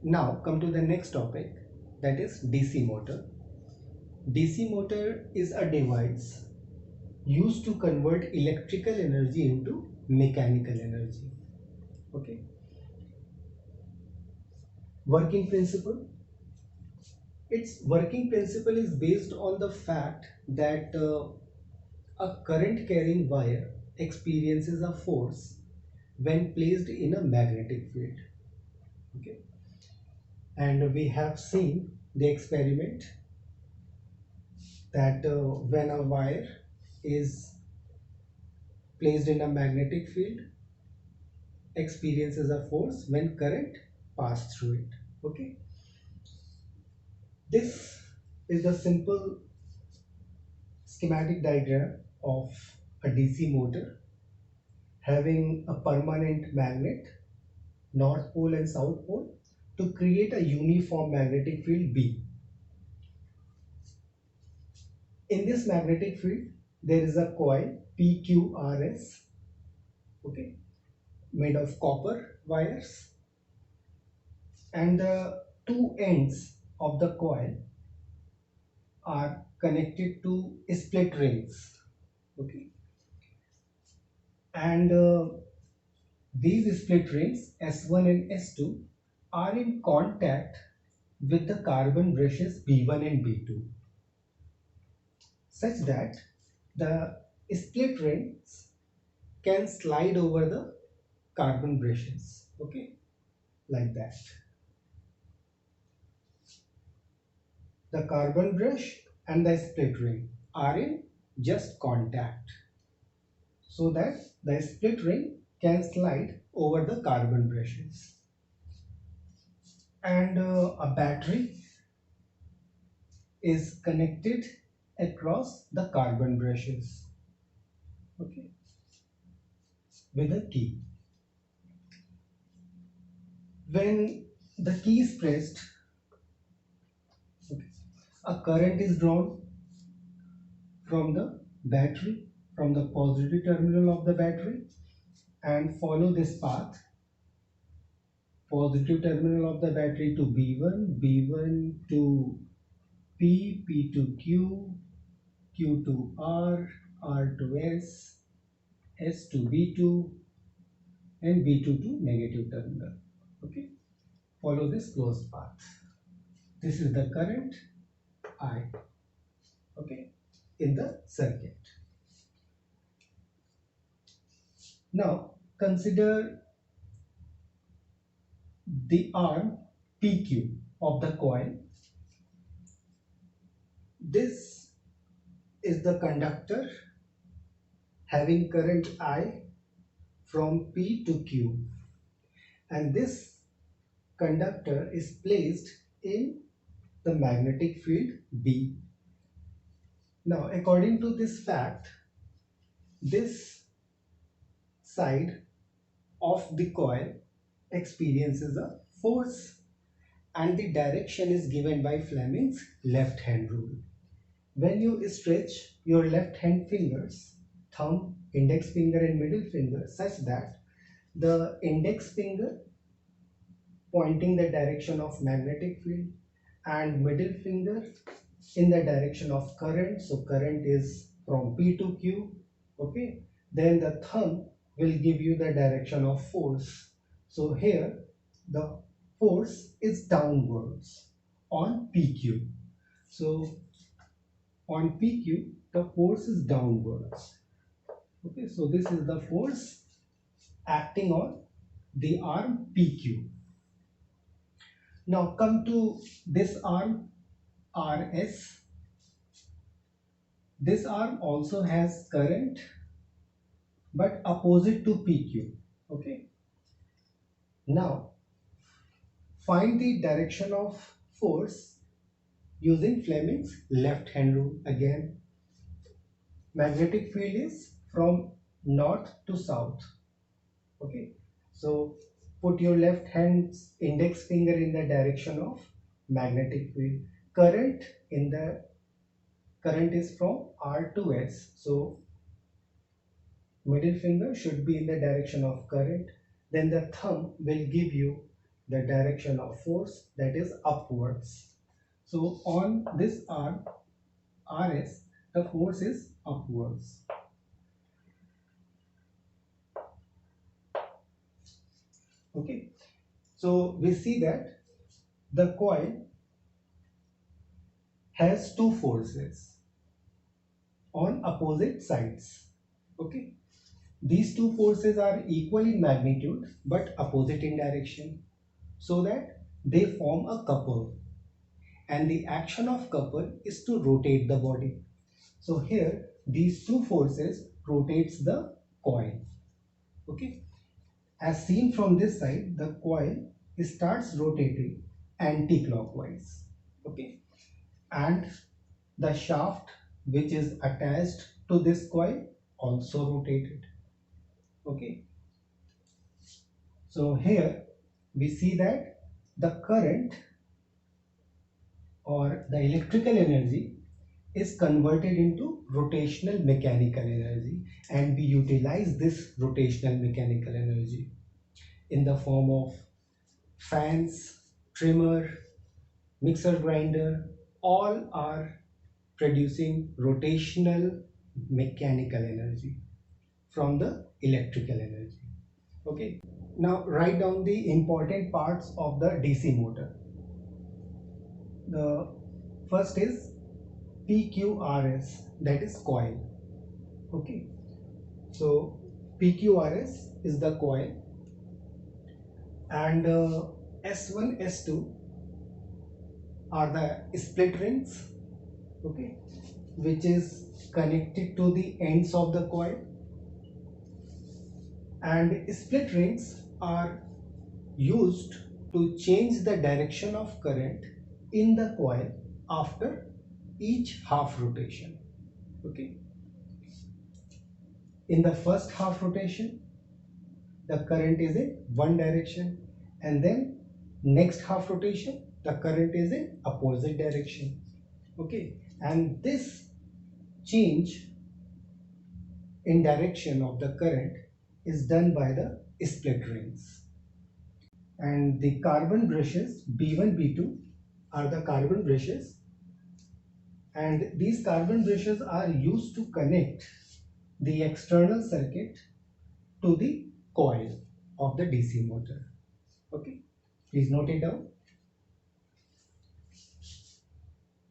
Now come to the next topic, that is DC motor. DC motor is a device used to convert electrical energy into mechanical energy. Okay. Working principle. Its working principle is based on the fact that a current carrying wire experiences a force when placed in a magnetic field. Okay. And we have seen the experiment that when a wire is placed in a magnetic field, experiences a force when current pass through it. Okay. This is the simple schematic diagram of a DC motor having a permanent magnet, north pole and south pole, to create a uniform magnetic field B. In this magnetic field, there is a coil PQRS, okay, made of copper wires, and the two ends of the coil are connected to split rings, okay, and these split rings S1 and S2 are in contact with the carbon brushes B1 and B2, such that the split rings can slide over the carbon brushes, okay, like that. The carbon brush and the split ring are in just contact, so that the split ring can slide over the carbon brushes. And a battery is connected across the carbon brushes, okay, with a key. When the key is pressed, okay, a current is drawn from the battery, from the positive terminal of the battery, and follow this path: positive terminal of the battery to B1, B1 to P, P to Q, Q to R, R to S, S to B2, and B2 to negative terminal. Okay, follow this closed path. This is the current I, okay, in the circuit. Now consider the arm PQ of the coil. This is the conductor having current I from P to Q, and this conductor is placed in the magnetic field B. Now according to this fact, this side of the coil experiences a force, and the direction is given by Fleming's left hand rule. When you stretch your left hand fingers, thumb, index finger and middle finger, such that the index finger pointing the direction of magnetic field and middle finger in the direction of current, so current is from P to Q, okay, then the thumb will give you the direction of force. So here the force is downwards on PQ. So on PQ the force is downwards, okay, so this is the force acting on the arm PQ. Now come to this arm RS. This arm also has current but opposite to PQ, okay. Now find the direction of force using Fleming's left hand rule. Again, magnetic field is from north to south, okay, so put your left hand's index finger in the direction of magnetic field. Current is from R to S, so middle finger should be in the direction of current. Then the thumb will give you the direction of force, that is upwards. So on this arm RS, the force is upwards. Okay, so we see that the coil has two forces on opposite sides. Okay, these two forces are equal in magnitude but opposite in direction, so that they form a couple, and the action of couple is to rotate the body. So here these two forces rotates the coil. Okay, as seen from this side, the coil starts rotating anti-clockwise. Okay, and the shaft which is attached to this coil also rotated. Okay, so here we see that the current or the electrical energy is converted into rotational mechanical energy, and we utilize this rotational mechanical energy in the form of fans, trimmer, mixer grinder. All are producing rotational mechanical energy from the electrical energy. Okay, now write down the important parts of the DC motor. The first is PQRS, that is coil. Okay, so PQRS is the coil, and S1 S2 are the split rings. Okay, which is connected to the ends of the coil, and split rings are used to change the direction of current in the coil after each half rotation. Okay, in the first half rotation the current is in one direction, and then next half rotation the current is in opposite direction. Okay, and this change in direction of the current is done by the split rings. And the carbon brushes B1 B2 are the carbon brushes, and these carbon brushes are used to connect the external circuit to the coil of the DC motor. Okay, please note it down.